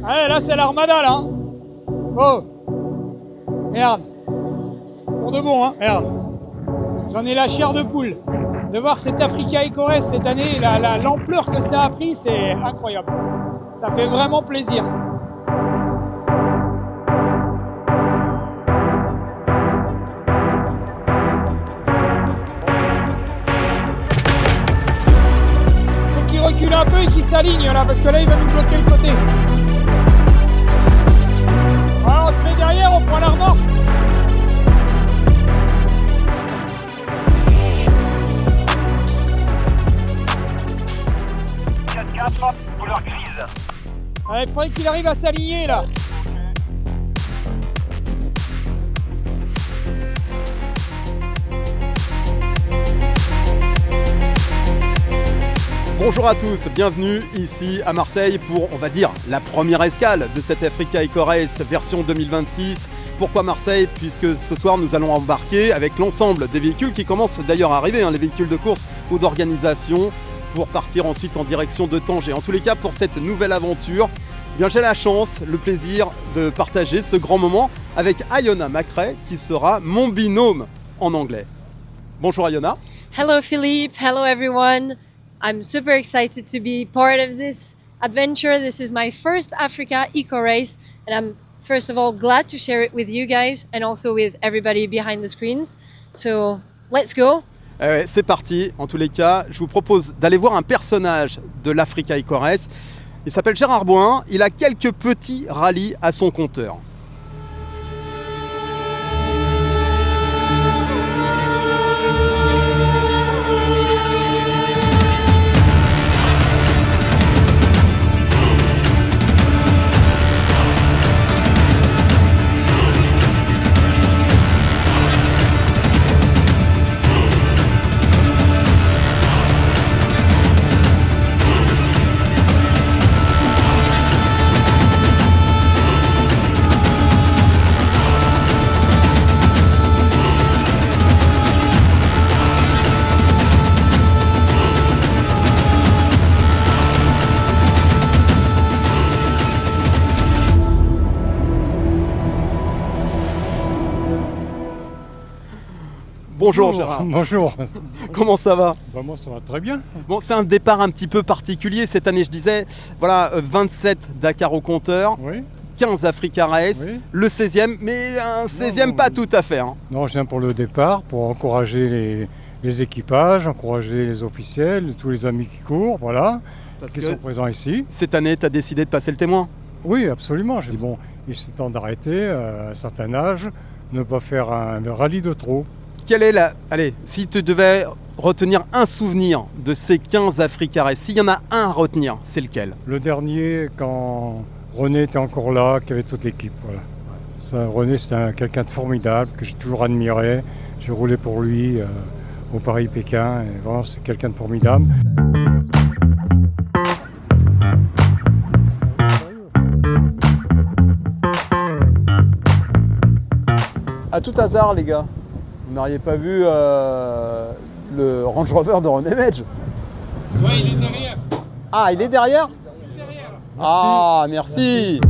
Allez, là c'est l'armada là. Oh. Regarde. Pour de bon, hein. Regarde. J'en ai la chair de poule. De voir cette Africa Eco Race cette année, l'ampleur que ça a pris, c'est incroyable. Ça fait vraiment plaisir. Faut qu'il recule un peu et qu'il s'aligne là, parce que là il va nous bloquer le côté. Alors on se met derrière, on prend la remorque. Couleur grise. Il faudrait qu'il arrive à s'aligner là. Bonjour à tous, bienvenue ici à Marseille pour, on va dire, la première escale de cette Africa Eco Race version 2026. Pourquoi Marseille? Puisque ce soir nous allons embarquer avec l'ensemble des véhicules qui commencent d'ailleurs à arriver, les véhicules de course ou d'organisation, pour partir ensuite en direction de Tanger. En tous les cas, pour cette nouvelle aventure, j'ai la chance, le plaisir de partager ce grand moment avec Iona Macrae, qui sera mon binôme en anglais. Bonjour Iona. Hello Philippe, hello everyone. I'm super excited to be part of this adventure. This is my first Africa Eco Race, and I'm first of all glad to share it with you guys and also with everybody behind the screens. So let's go. C'est parti, en tous les cas, je vous propose d'aller voir un personnage de l'Africa Eco Race. Il s'appelle Gérard Boin, il a quelques petits rallyes à son compteur. Bonjour Gérard. Bonjour. Comment ça va? Moi ça va très bien. Bon, c'est un départ un petit peu particulier cette année, je disais. Voilà, 27 Dakar au compteur, Oui. 15 Africa Race, Oui. le 16e, mais un 16e pas tout à fait. Non, je viens pour le départ, pour encourager les équipages, encourager les officiels, tous les amis qui courent, voilà, Parce qui que sont présents ici. cette année, tu as décidé de passer le témoin. Oui, absolument. J'ai dit bon, il est temps d'arrêter à un certain âge, ne pas faire un rallye de trop. Quelle est Allez, si tu devais retenir un souvenir de ces 15 Africa Race, s'il y en a un à retenir, c'est lequel? Le dernier, quand René était encore là, qu'il y avait toute l'équipe, voilà. Ça, René, c'est quelqu'un de formidable que j'ai toujours admiré. J'ai roulé pour lui au Paris-Pékin, et vraiment, c'est quelqu'un de formidable. À tout hasard, les gars, vous n'auriez pas vu le Range Rover de René Medge? Ouais, il est derrière. Ah, il est derrière? Ah, merci.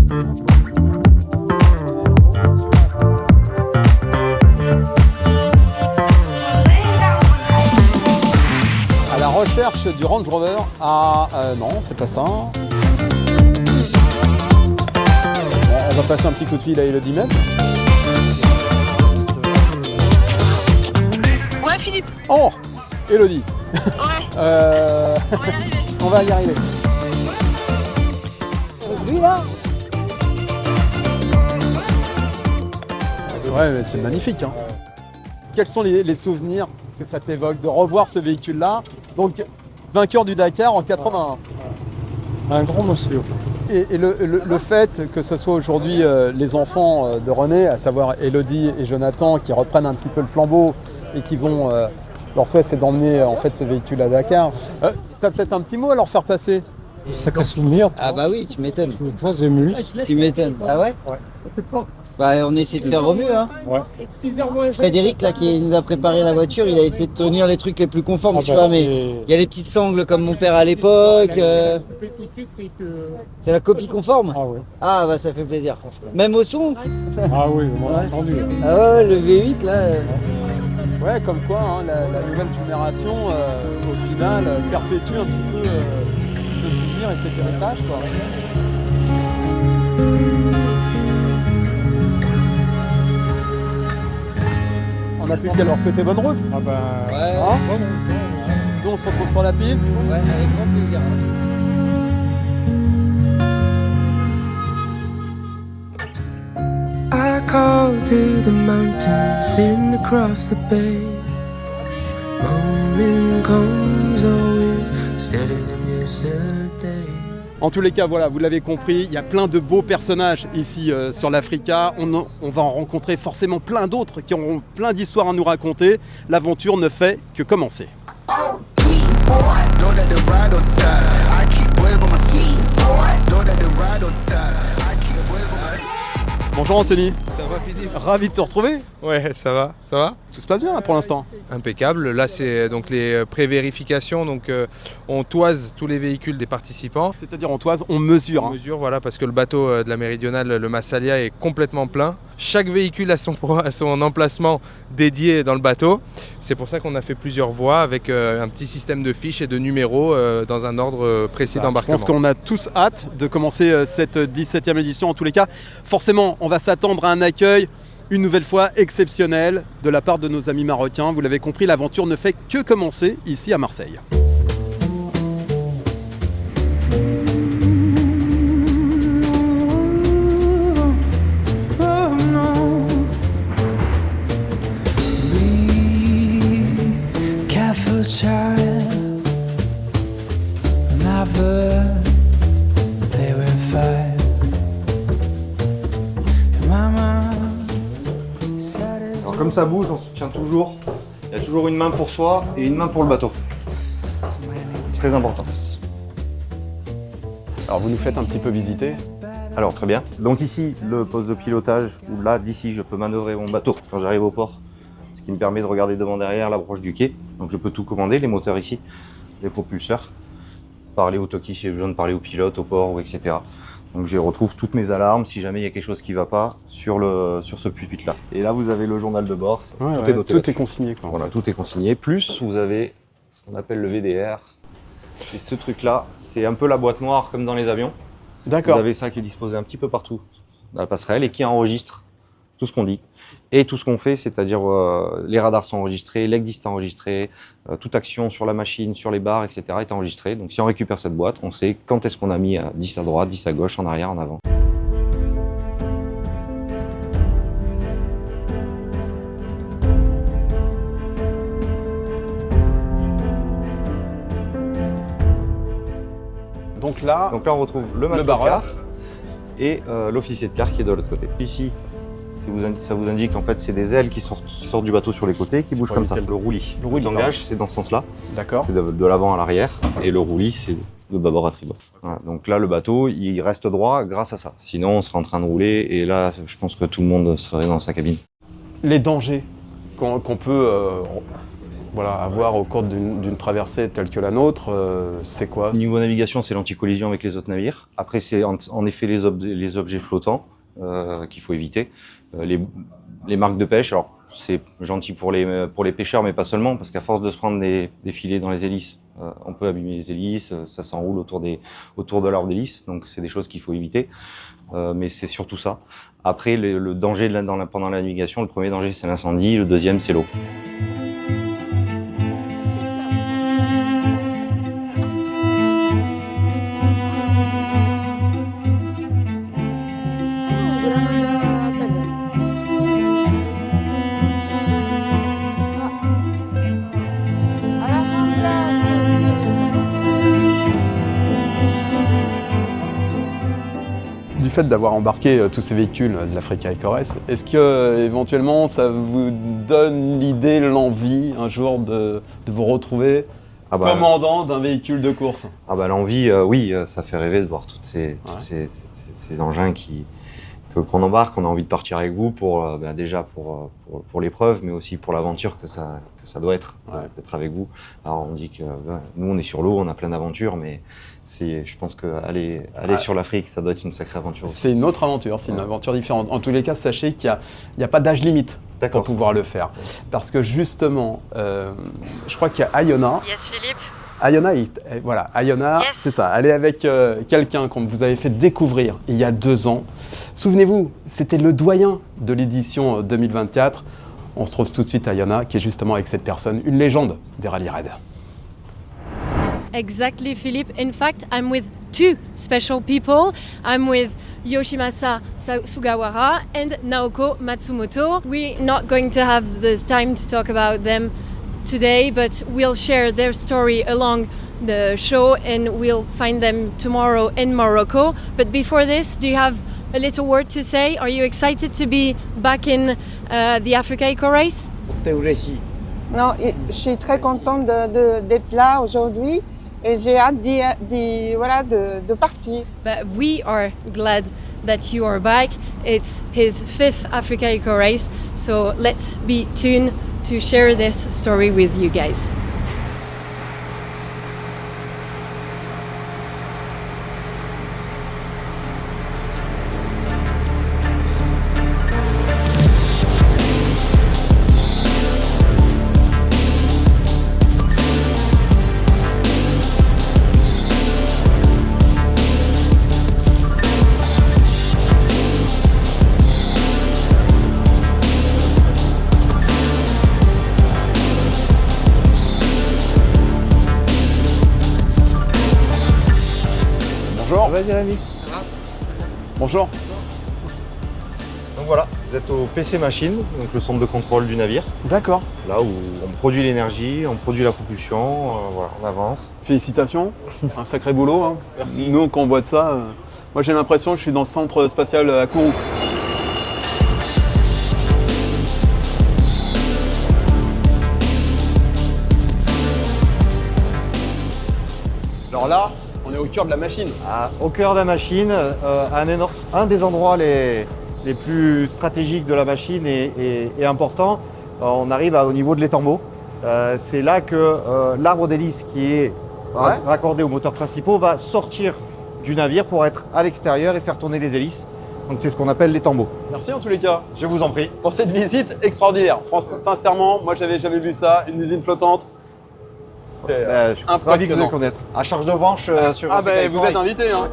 À la recherche du Range Rover. Ah, non, c'est pas ça. Bon, on va passer un petit coup de fil à Elodie même. Ouais, Philippe. Oh, Elodie. Ouais. On va y arriver. Lui là. Ouais, mais c'est magnifique. Quels sont les souvenirs que ça t'évoque de revoir ce véhicule-là? Donc, vainqueur du Dakar en 81. Un grand monsieur. Et le fait que ce soit aujourd'hui les enfants de René, à savoir Elodie et Jonathan, qui reprennent un petit peu le flambeau et qui vont... leur souhait, c'est d'emmener en fait ce véhicule à Dakar. T'as peut-être un petit mot à leur faire passer? Des sacrés souvenirs. Ah bah oui, tu m'étonnes. Je suis très ému. Tu m'étonnes. Ah ouais? Ouais. Bah on essaie de faire au mieux, hein. Ouais. Frédéric, là, qui nous a préparé la voiture, il a essayé de tenir les trucs les plus conformes, tu vois, mais il y a les petites sangles comme mon père à l'époque. C'est la copie conforme? Ah ouais. Ah bah ça fait plaisir. Même au son? Ah oui, on l'a entendu. Ah ouais, le V8, là... Ouais, comme quoi hein, la nouvelle génération, au final, perpétue un petit peu ce souvenir et cet héritage, quoi. On a plus qu'à leur souhaiter bonne route. Ah ben. Ouais, Hein Nous, on se retrouve sur la piste. ouais, avec grand plaisir. I call to the mountain, sitting across the bay. Morning comes always steady than yesterday. En tous les cas, voilà, vous l'avez compris, il y a plein de beaux personnages ici sur l'Africa. On va en rencontrer forcément plein d'autres qui auront plein d'histoires à nous raconter. L'aventure ne fait que commencer. Bonjour Anthony. Ça va Philippe? Ravi de te retrouver. Ouais, ça va, ça va. Tout se passe bien là pour l'instant. Impeccable. Là, c'est donc les pré-vérifications. Donc, on toise tous les véhicules des participants. C'est-à-dire on toise, on mesure. On mesure, voilà, parce que le bateau de la Méridionale, le Massalia, est complètement plein. Chaque véhicule a son emplacement dédié dans le bateau. C'est pour ça qu'on a fait plusieurs voies avec un petit système de fiches et de numéros dans un ordre précis Je d'embarquement. pense qu'on a tous hâte de commencer cette 17e édition. En tous les cas, forcément, on va s'attendre à un accueil une nouvelle fois exceptionnel de la part de nos amis marocains. Vous l'avez compris, l'aventure ne fait que commencer ici à Marseille. Careful child, never play with fire. Mama, Alors comme ça bouge, on se tient toujours. Il y a toujours une main pour soi et une main pour le bateau. C'est très important. Alors vous nous faites un petit peu visiter. Alors très bien. Donc ici, le poste de pilotage, où là, d'ici, je peux manœuvrer mon bateau quand j'arrive au port. Ce qui me permet de regarder devant derrière la broche du quai. Donc je peux tout commander, les moteurs ici, les propulseurs. Parler au toki si j'ai besoin de parler au pilote, au port, etc. Donc je retrouve toutes mes alarmes si jamais il y a quelque chose qui ne va pas sur ce pupitre là. Et là vous avez le journal de bord, tout est noté. Tout est consigné. Quoi, voilà, tout est consigné. Plus vous avez ce qu'on appelle le VDR. C'est ce truc là, c'est un peu la boîte noire comme dans les avions. D'accord. Vous avez ça qui est disposé un petit peu partout dans la passerelle et qui enregistre tout ce qu'on dit. Et tout ce qu'on fait, c'est-à-dire les radars sont enregistrés, l'ECDIS est enregistré, toute action sur la machine, sur les barres, etc. est enregistrée. Donc si on récupère cette boîte, on sait quand est-ce qu'on a mis 10 à droite, 10 à gauche, en arrière, en avant. Donc là, on retrouve le maître de barreur quart et l'officier de quart qui est de l'autre côté. Ici, ça vous indique en fait c'est des ailes qui sortent du bateau sur les côtés qui bougent comme ça. Le roulis. Le roulis d'engage, c'est dans ce sens-là. d'accord. C'est de l'avant à l'arrière et le roulis, c'est de bâbord à tribord. Voilà. Donc là, le bateau, il reste droit grâce à ça. Sinon, on serait en train de rouler et là, je pense que tout le monde serait dans sa cabine. Les dangers qu'on peut avoir au cours d'une traversée telle que la nôtre, c'est quoi? Niveau navigation, c'est l'anticollision avec les autres navires. Après, c'est en effet les objets flottants qu'il faut éviter. Les marques de pêche, alors c'est gentil pour les pêcheurs, mais pas seulement, parce qu'à force de se prendre des filets dans les hélices, on peut abîmer les hélices, ça s'enroule autour de l'arbre d'hélice, donc c'est des choses qu'il faut éviter. Mais c'est surtout ça. Après, le danger pendant la navigation, le premier danger c'est l'incendie, le deuxième c'est l'eau. Du fait d'avoir embarqué tous ces véhicules de l'Africa EcoRace, est-ce que éventuellement ça vous donne l'idée, l'envie un jour de vous retrouver Ah bah, commandant d'un véhicule de course? Ah bah l'envie, oui, ça fait rêver de voir ces engins qu'on embarque. On a envie de partir avec vous pour déjà pour l'épreuve, mais aussi pour l'aventure que ça doit être, d'être avec vous. Alors on dit que nous on est sur l'eau, on a plein d'aventures, mais je pense que aller sur l'Afrique, ça doit être une sacrée aventure aussi. C'est une autre aventure, c'est une aventure différente. En tous les cas, sachez qu'il n'y a pas d'âge limite pour pouvoir le faire. Parce que justement, je crois qu'il y a Iona. Yes, Philippe. Iona, voilà, Iona, Yes. c'est ça. Elle est avec quelqu'un qu'on vous avez fait découvrir il y a 2 ans. Souvenez-vous, c'était le doyen de l'édition 2024. On se trouve tout de suite à Iona, qui est justement avec cette personne, une légende des rallye raids. Exactly, Philippe. In fact, I'm with 2 special people. I'm with Yoshimasa Sugawara and Naoko Matsumoto. We're not going to have the time to talk about them today, but we'll share their story along the show and we'll find them tomorrow in Morocco. But before this, do you have a little word to say? Are you excited to be back in the Africa Eco Race? Non, je suis très contente d'être là aujourd'hui et j'ai hâte de partir. But we are glad that you are back. It's his 5th Africa Eco Race, so let's be tuned to share this story with you guys. Bonjour. Vas-y Rémi. Bonjour. Donc voilà, vous êtes au PC Machine, donc le centre de contrôle du navire. D'accord. Là où on produit l'énergie, on produit la propulsion, voilà, on avance. Félicitations, un sacré boulot. Hein. Merci. Nous, quand on voit de ça, moi j'ai l'impression que je suis dans le centre spatial à Kourou. Alors là, on est au cœur de la machine. Au cœur de la machine, un des endroits les plus stratégiques de la machine et important, on arrive au niveau de l'étambot. C'est là que l'arbre d'hélice qui est raccordé aux moteurs principaux va sortir du navire pour être à l'extérieur et faire tourner les hélices. Donc c'est ce qu'on appelle l'étambot. Merci en tous les cas. Je vous en prie. Pour cette visite extraordinaire. Sincèrement, moi j'avais jamais vu ça, une usine flottante. C'est je suis ravi de vous connaître. À charge de revanche sur... Ah ben vous êtes invité hein.